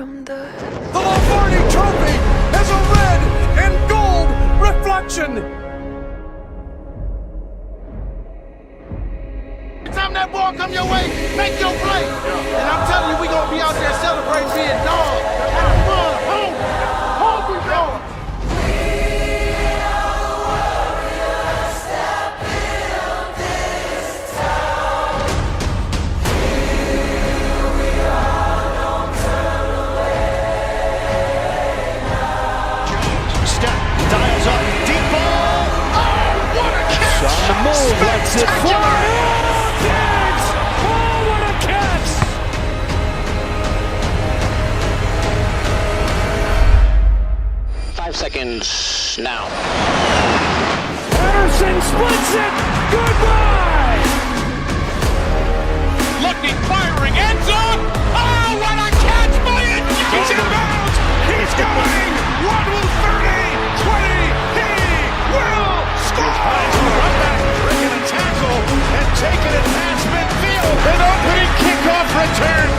The Lombardi Trophy has a red and gold reflection. Time that ball come your way, make your play. And I'm telling you, we gonna be out there celebrating being dogs. Have fun, hungry dogs. Move, lets it fly. Oh, Diggs! Oh, what a catch! Five seconds now. Patterson splits it. Goodbye. Looking, firing, end zone. Oh, what a catch by it! He's in bounds. He's going. 130, 20. He will score. Breaking a tackle and taking it past midfield. An opening kickoff return.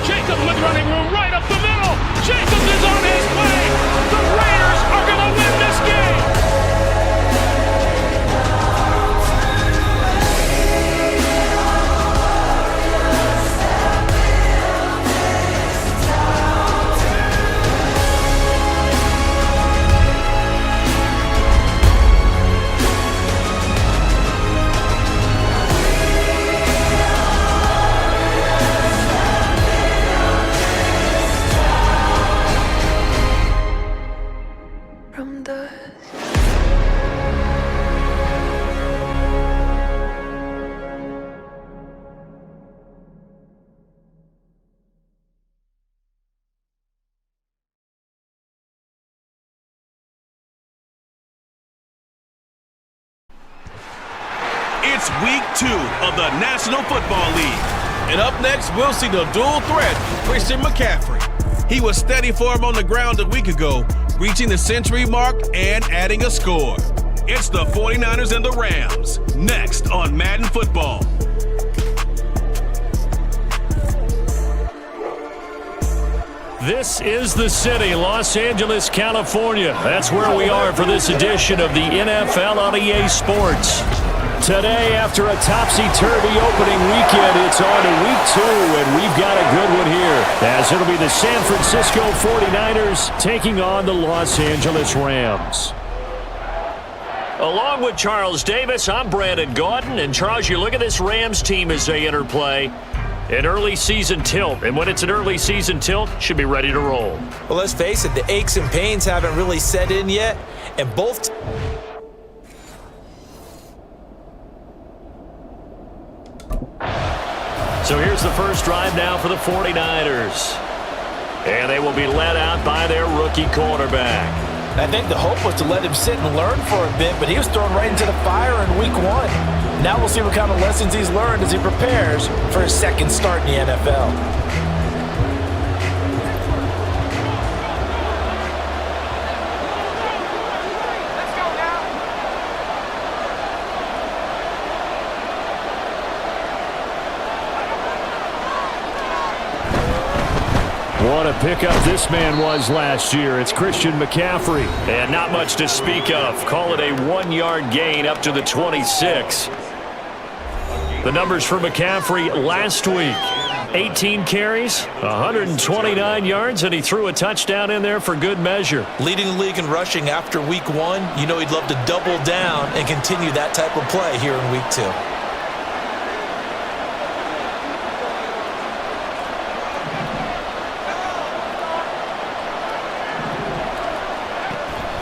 Jacobs with running room right up the middle. Jacobs is on his way. The Raiders are going to win this game. It's week 2 of the National Football League. And up next, we'll see the dual threat, Christian McCaffrey. He was steady for him on the ground a week ago, reaching the century mark and adding a score. It's the 49ers and the Rams, next on Madden Football. This is the city, Los Angeles, California. That's where we are for this edition of the NFL on EA Sports. Today, after a topsy-turvy opening weekend, it's on to week 2, and we've got a good one here, as it'll be the San Francisco 49ers taking on the Los Angeles Rams. Along with Charles Davis, I'm Brandon Gaudin, and Charles, you look at this Rams team as they enter play. An early season tilt, and when it's an early season tilt, should be ready to roll. Well, let's face it, the aches and pains haven't really set in yet, and both... So here's the first drive now for the 49ers. And they will be led out by their rookie quarterback. I think the hope was to let him sit and learn for a bit, but he was thrown right into the fire in week 1. Now we'll see what kind of lessons he's learned as he prepares for his second start in the NFL. What a pickup this man was last year. It's Christian McCaffrey. And not much to speak of. Call it a 1-yard gain up to the 26. The numbers for McCaffrey last week. 18 carries, 129 yards, and he threw a touchdown in there for good measure. Leading the league in rushing after week 1, you know he'd love to double down and continue that type of play here in week 2.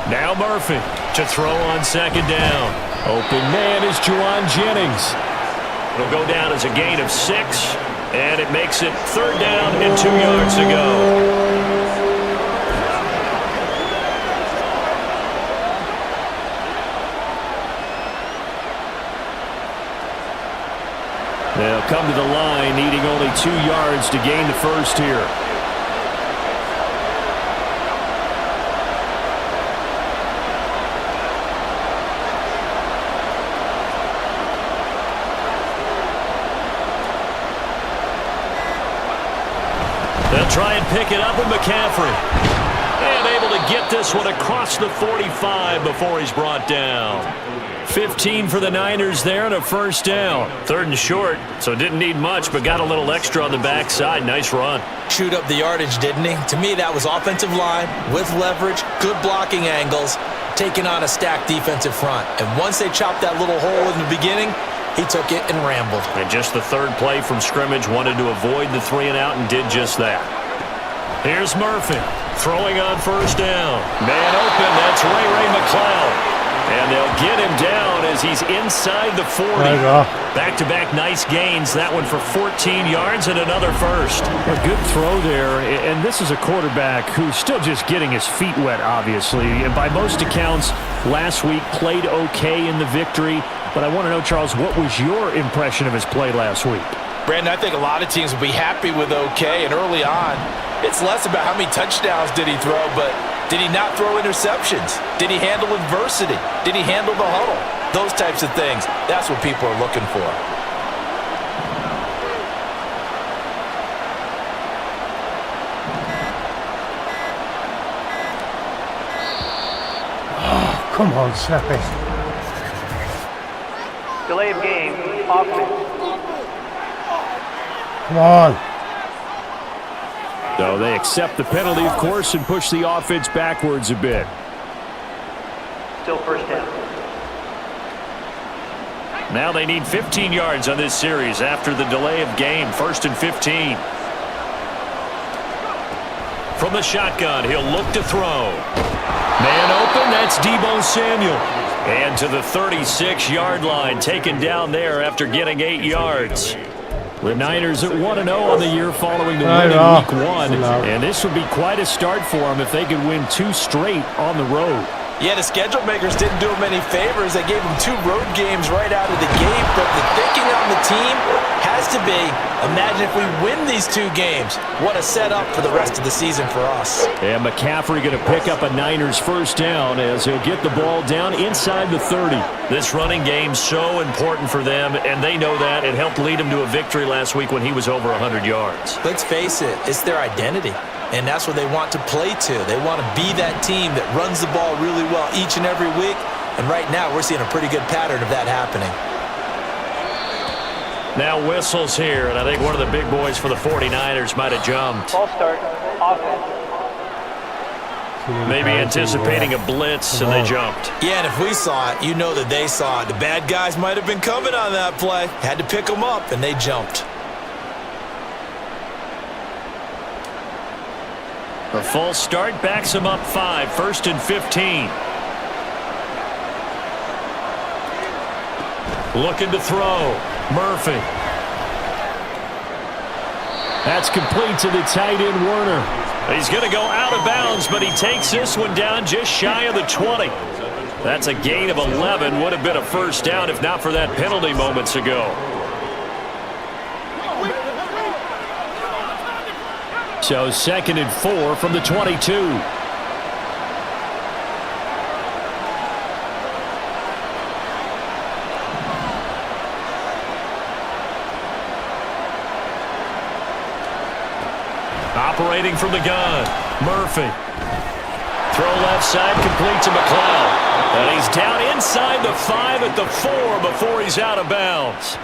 Now Murphy to throw on second down. Open man is Juwan Jennings. It'll go down as a gain of 6. And it makes it 3rd down and 2 yards to go. They'll come to the line, needing only 2 yards to gain the first here. They'll try and pick it up with McCaffrey. And able to get this one across the 45 before he's brought down. 15 for the Niners there and a 1st down. 3rd and short, so didn't need much, but got a little extra on the backside. Nice run. Chewed up the yardage, didn't he? To me, that was offensive line with leverage, good blocking angles, taking on a stacked defensive front. And once they chopped that little hole in the beginning, he took it and rambled. And just the 3rd play from scrimmage, wanted to avoid the 3 and out and did just that. Here's Murphy throwing on 1st down. Man open, that's Ray McCloud. And they'll get him down as he's inside the 40. Back-to-back nice gains. That one for 14 yards and another first. A good throw there, and this is a quarterback who's still just getting his feet wet, obviously. And by most accounts, last week played okay in the victory. But I want to know, Charles, what was your impression of his play last week? Brandon, I think a lot of teams will be happy with okay, and early on, it's less about how many touchdowns did he throw, but did he not throw interceptions? Did he handle adversity? Did he handle the huddle? Those types of things. That's what people are looking for. Oh, come on, Snappy. Delay of game, offense. Come on. So they accept the penalty, of course, and push the offense backwards a bit. Still 1st down. Now they need 15 yards on this series after the delay of game. 1st and 15. From the shotgun, he'll look to throw. Man open, that's Deebo Samuel. And to the 36-yard line, taken down there after getting 8 yards. The Niners at 1-0 on the year following the win in Week 1. And this would be quite a start for them if they could win 2 straight on the road. Yeah, the schedule makers didn't do him any favors. They gave him 2 road games right out of the gate. But the thinking on the team has to be, imagine if we win these 2 games. What a setup for the rest of the season for us. And McCaffrey going to pick up a Niners 1st down as he'll get the ball down inside the 30. This running game so important for them, and they know that. It helped lead him to a victory last week when he was over 100 yards. Let's face it, it's their identity. And that's what they want to play to. They want to be that team that runs the ball really well each and every week. And right now, we're seeing a pretty good pattern of that happening. Now whistles here, and I think one of the big boys for the 49ers might have jumped. Ball start, offense. Maybe anticipating a blitz, and they jumped. Yeah, and if we saw it, you know that they saw it. The bad guys might have been coming on that play. Had to pick them up, and they jumped. A false start backs him up 5, 1st and 15. Looking to throw. Murphy. That's complete to the tight end, Werner. He's going to go out of bounds, but he takes this one down just shy of the 20. That's a gain of 11. Would have been a 1st down if not for that penalty moments ago. So 2nd and 4 from the 22. Operating from the gun, Murphy. Throw left side, complete to McCloud. And he's down inside the 5 at the 4 before he's out of bounds.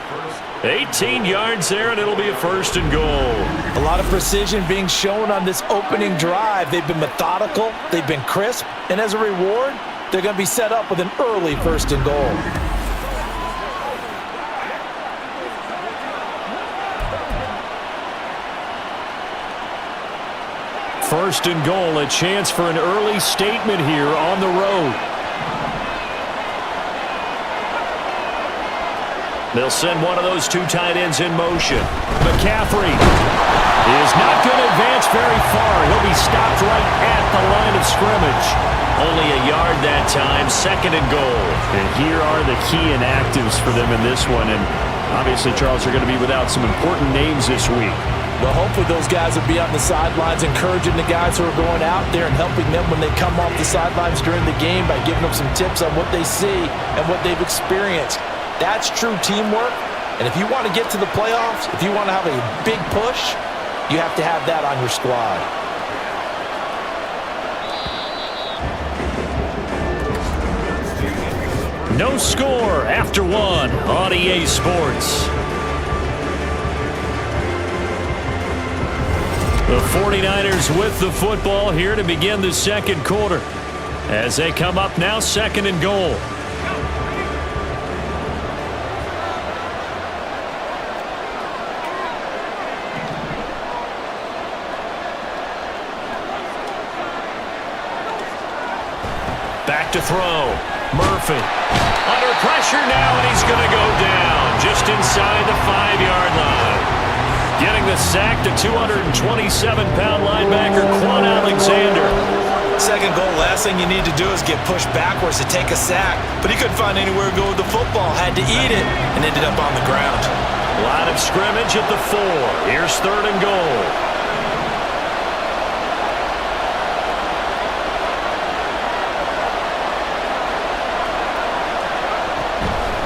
18 yards there, and it'll be a 1st and goal. A lot of precision being shown on this opening drive. They've been methodical, they've been crisp, and as a reward, they're going to be set up with an early 1st and goal. First and goal, a chance for an early statement here on the road. They'll send one of those two tight ends in motion. McCaffrey is not going to advance very far. He'll be stopped right at the line of scrimmage. Only a yard that time, 2nd and goal. And here are the key inactives for them in this one. And obviously, Charles, are going to be without some important names this week. Well, hopefully those guys will be on the sidelines encouraging the guys who are going out there and helping them when they come off the sidelines during the game by giving them some tips on what they see and what they've experienced. That's true teamwork. And if you want to get to the playoffs, if you want to have a big push, you have to have that on your squad. No score after 1 on EA Sports. The 49ers with the football here to begin the 2nd quarter. As they come up now, 2nd and goal. Back to throw. Murphy. Under pressure now, and he's going to go down just inside the 5-yard line. Getting the sack to 227-pound linebacker Quan Alexander. 2nd goal, last thing you need to do is get pushed backwards to take a sack. But he couldn't find anywhere to go with the football. Had to eat it and ended up on the ground. Line of scrimmage at the 4. Here's 3rd and goal.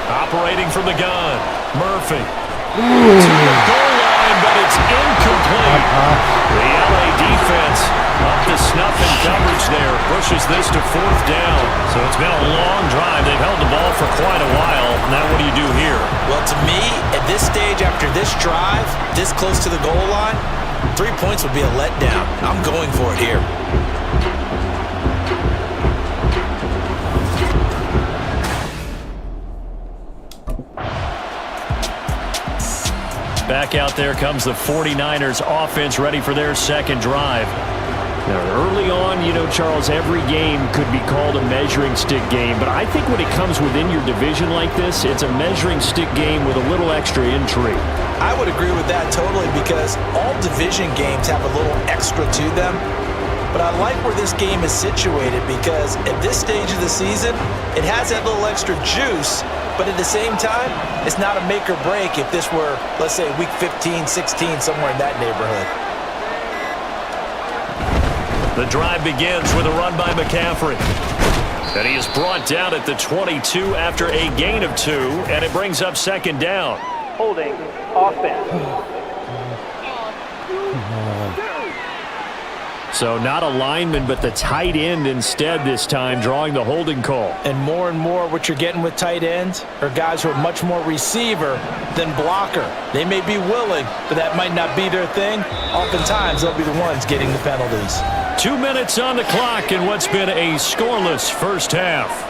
Operating from the gun. Murphy. To the goal line, but it's incomplete. The LA defense up to snuff in coverage there. Pushes this to 4th down. So it's been a long drive. They've held the ball for quite a while. Now what do you do here? Well, to me, at this stage after this drive, this close to the goal line, 3 points would be a letdown. I'm going for it here. Back out there comes the 49ers offense ready for their 2nd drive. Now, early on, you know, Charles, every game could be called a measuring stick game, but I think when it comes within your division like this, it's a measuring stick game with a little extra intrigue. I would agree with that totally because all division games have a little extra to them. But I like where this game is situated because at this stage of the season, it has that little extra juice, but at the same time, it's not a make or break if this were, let's say, week 15, 16, somewhere in that neighborhood. The drive begins with a run by McCaffrey. And he is brought down at the 22 after a gain of 2, and it brings up 2nd down. Holding offense. So not a lineman, but the tight end instead this time, drawing the holding call. And more, what you're getting with tight ends are guys who are much more receiver than blocker. They may be willing, but that might not be their thing. Oftentimes, they'll be the ones getting the penalties. 2 minutes on the clock in what's been a scoreless first half.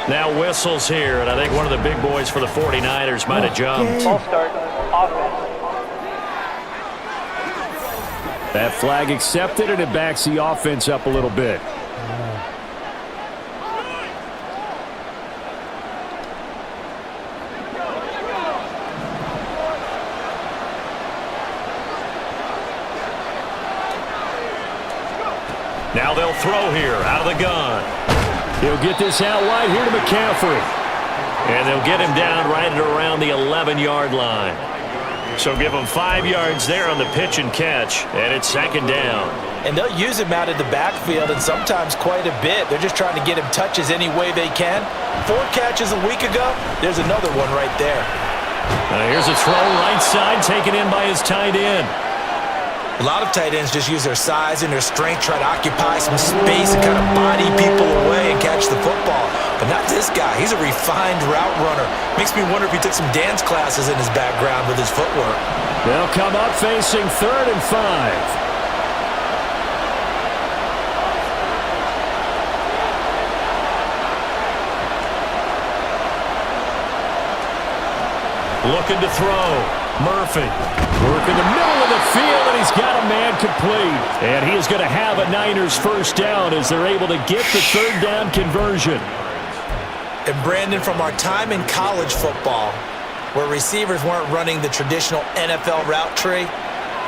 Now whistles here, and I think one of the big boys for the 49ers might have jumped. Ball start, offense. That flag accepted, and it backs the offense up a little bit. Now they'll throw here out of the gun. He'll get this out wide here to McCaffrey. And they'll get him down right at around the 11-yard line. So give him 5 yards there on the pitch and catch, and it's 2nd down. And they'll use him out of the backfield and sometimes quite a bit. They're just trying to get him touches any way they can. 4 catches a week ago. There's another one right there. Here's a throw right side taken in by his tight end. A lot of tight ends just use their size and their strength, try to occupy some space and kind of body people away and catch the football. But not this guy. He's a refined route runner. Makes me wonder if he took some dance classes in his background with his footwork. They'll come up facing 3rd and 5. Looking to throw. Murphy. Work in the middle of the field, and he's got a man complete. And he is going to have a Niners first down as they're able to get the third down conversion. And Brandon, from our time in college football, where receivers weren't running the traditional NFL route tree,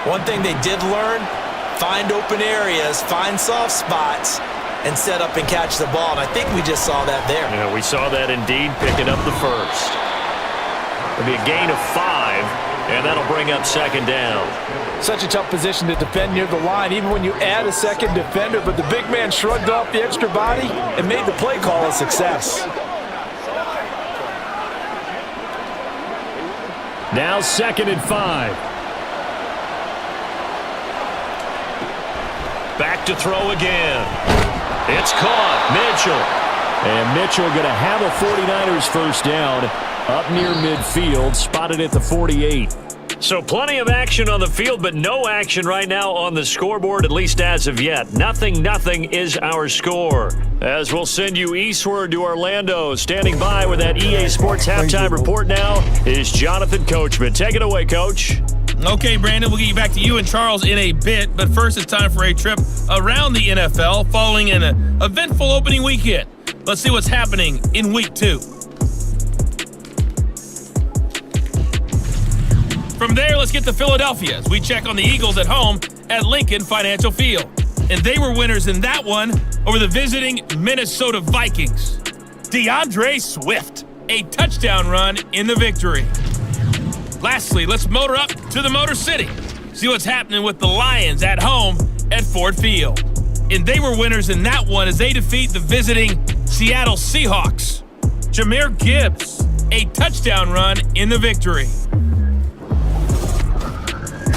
one thing they did learn, find open areas, find soft spots, and set up and catch the ball. And I think we just saw that there. Yeah, we saw that indeed, picking up the first. It'll be a gain of 5, and that'll bring up second down. Such a tough position to defend near the line, even when you add a second defender, but the big man shrugged off the extra body and made the play call a success. Now 2nd and 5. Back to throw again. It's caught. Mitchell. And Mitchell going to have a 49ers first down up near midfield, spotted at the 48. So plenty of action on the field, but no action right now on the scoreboard, at least as of yet. Nothing is our score. As we'll send you eastward to Orlando. Standing by with that EA Sports halftime report now is Jonathan Coachman. Take it away, Coach. Okay, Brandon, we'll get you back to you and Charles in a bit, but first it's time for a trip around the NFL following an eventful opening weekend. Let's see what's happening in Week 2. From there, let's get to Philadelphia as we check on the Eagles at home at Lincoln Financial Field. And they were winners in that one over the visiting Minnesota Vikings. DeAndre Swift, a touchdown run in the victory. Lastly, let's motor up to the Motor City. See what's happening with the Lions at home at Ford Field. And they were winners in that one as they defeat the visiting Seattle Seahawks. Jahmyr Gibbs, a touchdown run in the victory.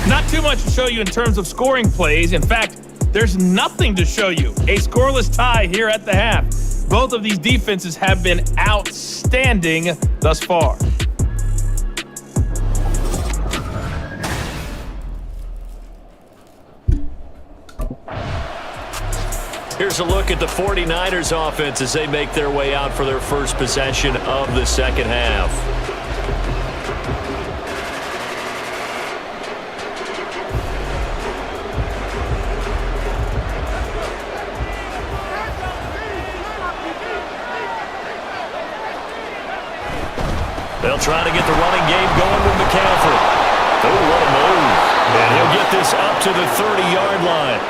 Not too much to show you in terms of scoring plays. In fact, there's nothing to show you. A scoreless tie here at the half. Both of these defenses have been outstanding thus far. Here's a look at the 49ers offense as they make their way out for their first possession of the second half. They'll try to get the running game going with McCaffrey. Oh, what a move. And he'll get this up to the 30-yard line.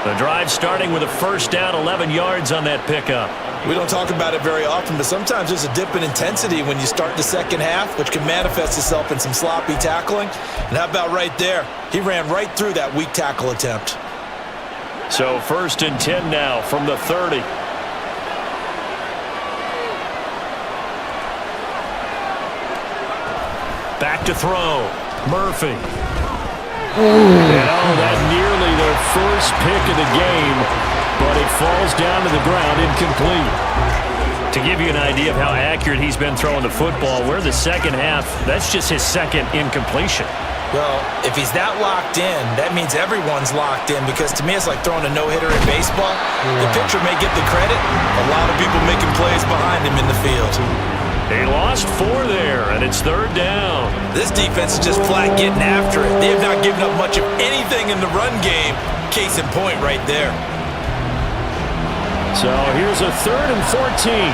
The drive starting with a first down, 11 yards on that pickup. We don't talk about it very often, but sometimes there's a dip in intensity when you start the second half, which can manifest itself in some sloppy tackling. And how about right there? He ran right through that weak tackle attempt. So 1st and 10 now from the 30. Back to throw. Murphy. And that nearly their first pick of the game, but it falls down to the ground incomplete. To give you an idea of how accurate he's been throwing the football, we're the second half. That's just his second incompletion. Well, if he's that locked in, that means everyone's locked in, because to me it's like throwing a no-hitter in baseball. The pitcher may get the credit. A lot of people making plays behind him in the field. They lost 4 there, and it's 3rd down. This defense is just flat getting after it. They have not given up much of anything in the run game. Case in point right there. So here's a 3rd and 14.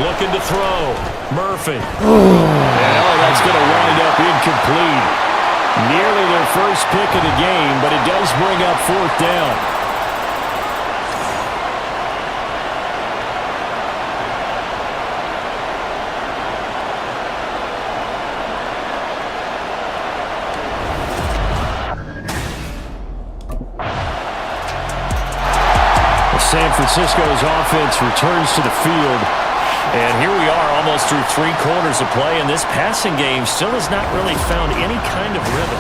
Looking to throw. Murphy. And that's going to wind up incomplete. Nearly their first pick of the game, but it does bring up 4th down. San Francisco's offense returns to the field. And here we are almost through 3 quarters of play, and this passing game still has not really found any kind of rhythm.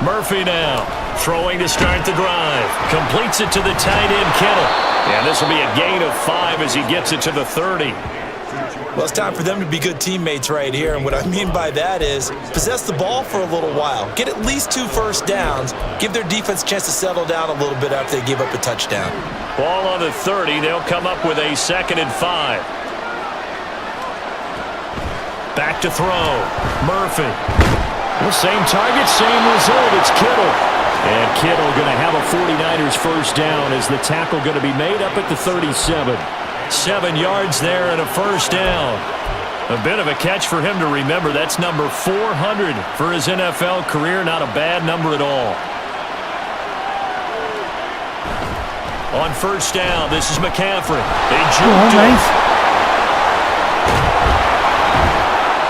Murphy now. Throwing to start the drive. Completes it to the tight end, Kittle. And this will be a gain of 5 as he gets it to the 30. Well, it's time for them to be good teammates right here, and what I mean by that is possess the ball for a little while, get at least 2 first downs, give their defense a chance to settle down a little bit after they give up a touchdown. Ball on the 30. They'll come up with a 2nd and 5. Back to throw. Murphy. The same target, same result. It's Kittle. And Kittle going to have a 49ers first down as the tackle going to be made up at the 37. 7 yards there and a first down. A bit of a catch for him to remember. That's number 400 for his NFL career. Not a bad number at all. On first down, this is McCaffrey. They juked him.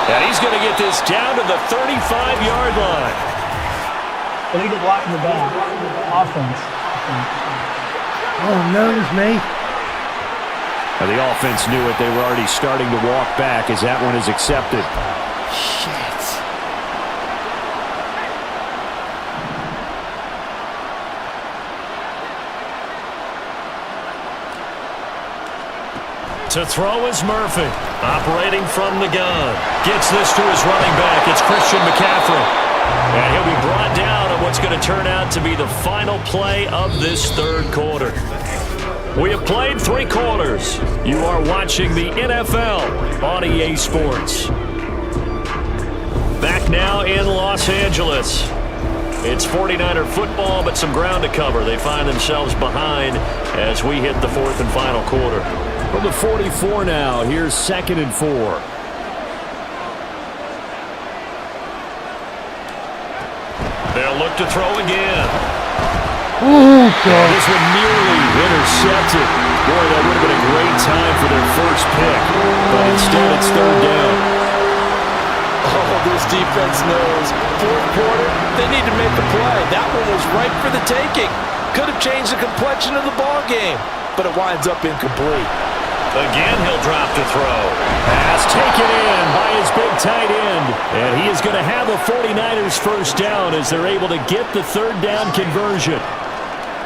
And he's going to get this down to the 35-yard line. Illegal block in the back. Offense. Oh, no, it's me. And the offense knew it. They were already starting to walk back as that one is accepted. Shit. To throw is Murphy. Operating from the gun. Gets this to his running back. It's Christian McCaffrey. And he'll be brought down on what's going to turn out to be the final play of this third quarter. We have played 3 quarters. You are watching the NFL on EA Sports. Back now in Los Angeles. It's 49er football, but some ground to cover. They find themselves behind as we hit the 4th and final quarter. From the 44 now, here's 2nd and 4. They'll look to throw again. Oh, God. This one nearly intercepted. Boy, that would have been a great time for their first pick. But instead, it's 3rd down. Oh, this defense knows. 4th quarter, they need to make a play. That one was ripe for the taking. Could have changed the complexion of the ball game, but it winds up incomplete. Again, he'll drop to throw. Pass taken in by his big tight end. And he is going to have the 49ers first down as they're able to get the 3rd down conversion.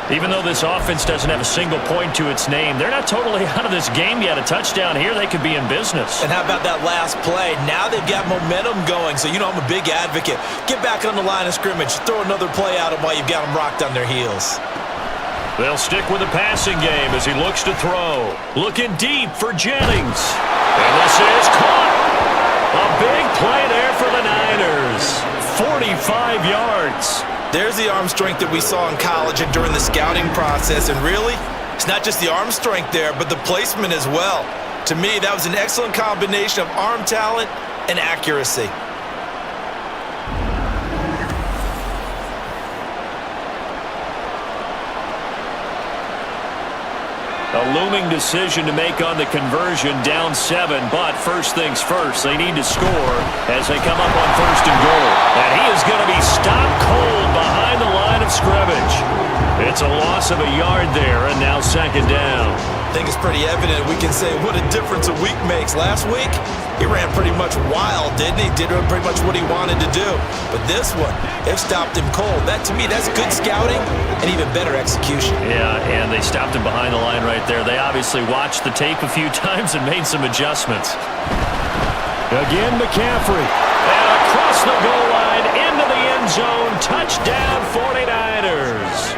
Even though this offense doesn't have a single point to its name, they're not totally out of this game yet. A touchdown here, they could be in business. And how about that last play? Now they've got momentum going, so you know I'm a big advocate. Get back on the line of scrimmage. Throw another play at them while you've got them rocked on their heels. They'll stick with the passing game as he looks to throw. Looking deep for Jennings. And this is caught. A big play there for the Niners. 45 yards. There's the arm strength that we saw in college and during the scouting process. And really, it's not just the arm strength there, but the placement as well. To me, that was an excellent combination of arm talent and accuracy. A looming decision to make on the conversion, down 7, but first things first, they need to score as they come up on 1st and goal. And he is going to be stopped cold behind the line of scrimmage. It's a loss of a yard there, and now 2nd down. I think it's pretty evident we can say what a difference a week makes. Last week, he ran pretty much wild, didn't he? Did pretty much what he wanted to do. But this one, they've stopped him cold. That, to me, that's good scouting and even better execution. Yeah, and they stopped him behind the line right there. They obviously watched the tape a few times and made some adjustments. Again, McCaffrey. And across the goal line, into the end zone. Touchdown, 49ers.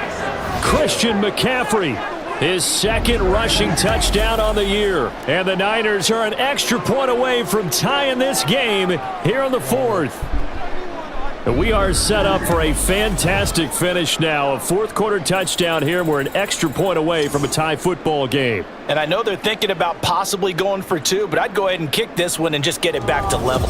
Christian McCaffrey. His 2nd rushing touchdown on the year. And the Niners are an extra point away from tying this game here on the 4th. And we are set up for a fantastic finish now. A 4th quarter touchdown here. We're an extra point away from a tie football game. And I know they're thinking about possibly going for 2, but I'd go ahead and kick this one and just get it back to level.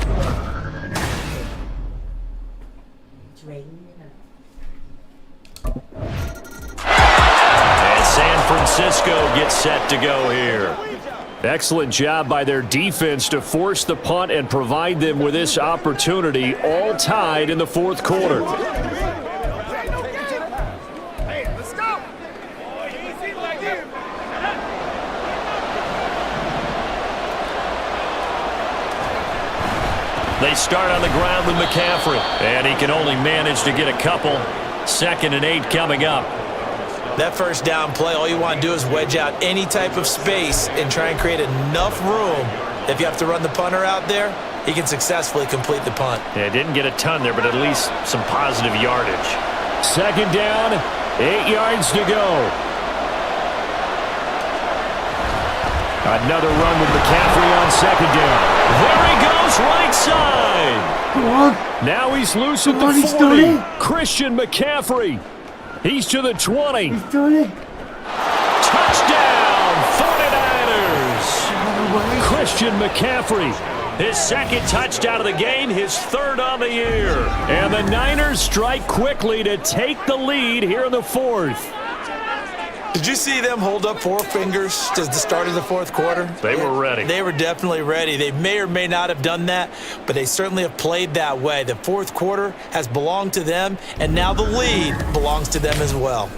Francisco gets set to go here. Excellent job by their defense to force the punt and provide them with this opportunity, all tied in the 4th quarter. Hey, let's go. They start on the ground with McCaffrey, and he can only manage to get a couple. 2nd and 8 coming up. That first down play, all you want to do is wedge out any type of space and try and create enough room. If you have to run the punter out there, he can successfully complete the punt. Yeah, didn't get a ton there, but at least some positive yardage. 2nd down, 8 yards to go. Another run with McCaffrey on 2nd down. There he goes, right side. Come on. Now he's loose at Come on, the he's 40. doing it. Christian McCaffrey. He's to the 20. He's doing it. Touchdown, 49ers. Christian McCaffrey. His 2nd touchdown of the game, his 3rd on the year. And the Niners strike quickly to take the lead here in the 4th. Did you see them hold up 4 fingers to the start of the 4th quarter? They were ready. They were definitely ready. They may or may not have done that, but they certainly have played that way. The 4th quarter has belonged to them, and now the lead belongs to them as well.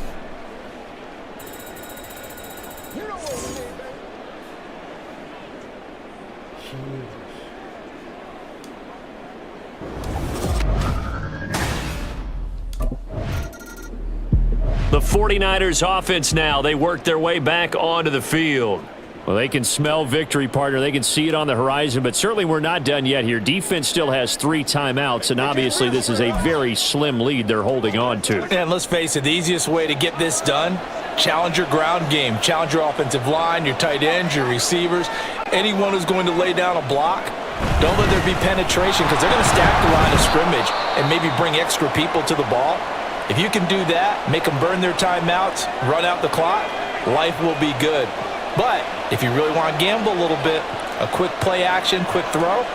The 49ers offense now, they work their way back onto the field. Well, they can smell victory, partner. They can see it on the horizon, but certainly we're not done yet here. Defense still has 3 timeouts, and obviously this is a very slim lead they're holding on to. And let's face it, the easiest way to get this done, challenge your ground game. Challenge your offensive line, your tight ends, your receivers, anyone who's going to lay down a block. Don't let there be penetration because they're going to stack the line of scrimmage and maybe bring extra people to the ball. If you can do that, make them burn their timeouts, run out the clock, life will be good. But if you really want to gamble a little bit, a quick play action, quick throw,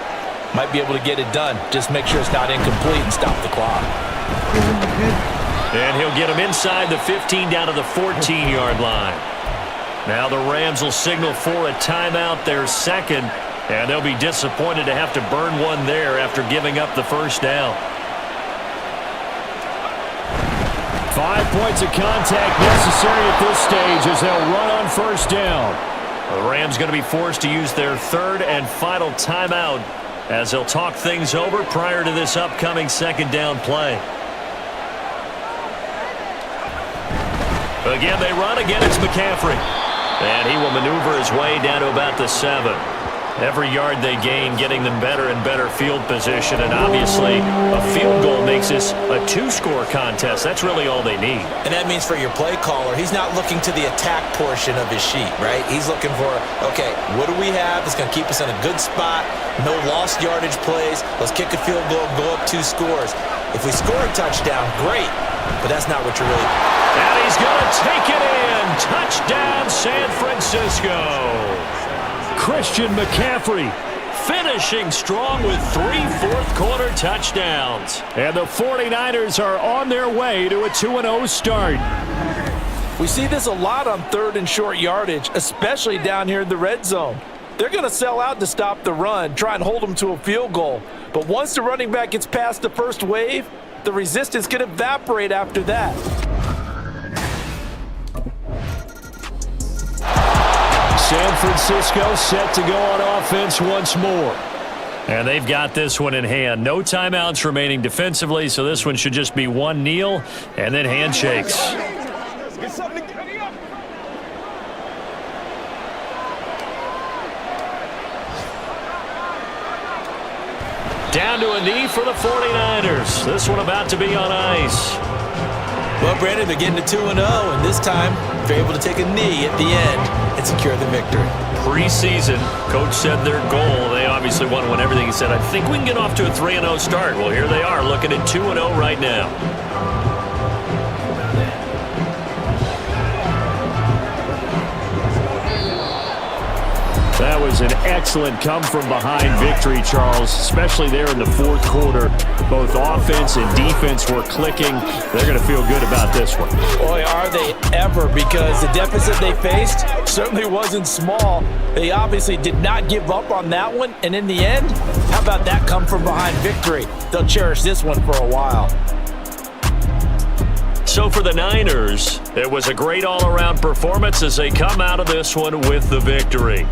might be able to get it done. Just make sure it's not incomplete and stop the clock. And he'll get him inside the 15 down to the 14-yard line. Now the Rams will signal for a timeout, their 2nd, and they'll be disappointed to have to burn one there after giving up the first down. 5 points of contact necessary at this stage as they'll run on first down. The Rams going to be forced to use their 3rd and final timeout as they'll talk things over prior to this upcoming 2nd down play. Again, they run. Again, it's McCaffrey. And he will maneuver his way down to about the 7. Every yard they gain, getting them better and better field position. And obviously, a field goal makes this a 2-score contest. That's really all they need. And that means for your play caller, he's not looking to the attack portion of his sheet, right? He's looking for, okay, what do we have that's going to keep us in a good spot? No lost yardage plays. Let's kick a field goal, go up 2 scores. If we score a touchdown, great. But that's not what you're really... And he's going to take it in. Touchdown, San Francisco. Christian McCaffrey finishing strong with 3 fourth-quarter touchdowns. And the 49ers are on their way to a 2-0 start. We see this a lot on 3rd and short yardage, especially down here in the red zone. They're going to sell out to stop the run, try and hold them to a field goal. But once the running back gets past the first wave, the resistance can evaporate after that. San Francisco set to go on offense once more. And they've got this one in hand. No timeouts remaining defensively, so this one should just be one kneel and then handshakes. Down to a knee for the 49ers. This one about to be on ice. Well, Brandon, they're getting to 2-0, and this time they're able to take a knee at the end and secure the victory. Preseason, coach said their goal, they obviously want to win everything. He said, I think we can get off to a 3-0 start. Well, here they are looking at 2-0 right now. That was an excellent come-from-behind victory, Charles, especially there in the 4th quarter. Both offense and defense were clicking. They're going to feel good about this one. Boy, are they ever, because the deficit they faced certainly wasn't small. They obviously did not give up on that one, and in the end, how about that come-from-behind victory? They'll cherish this one for a while. So for the Niners, it was a great all-around performance as they come out of this one with the victory.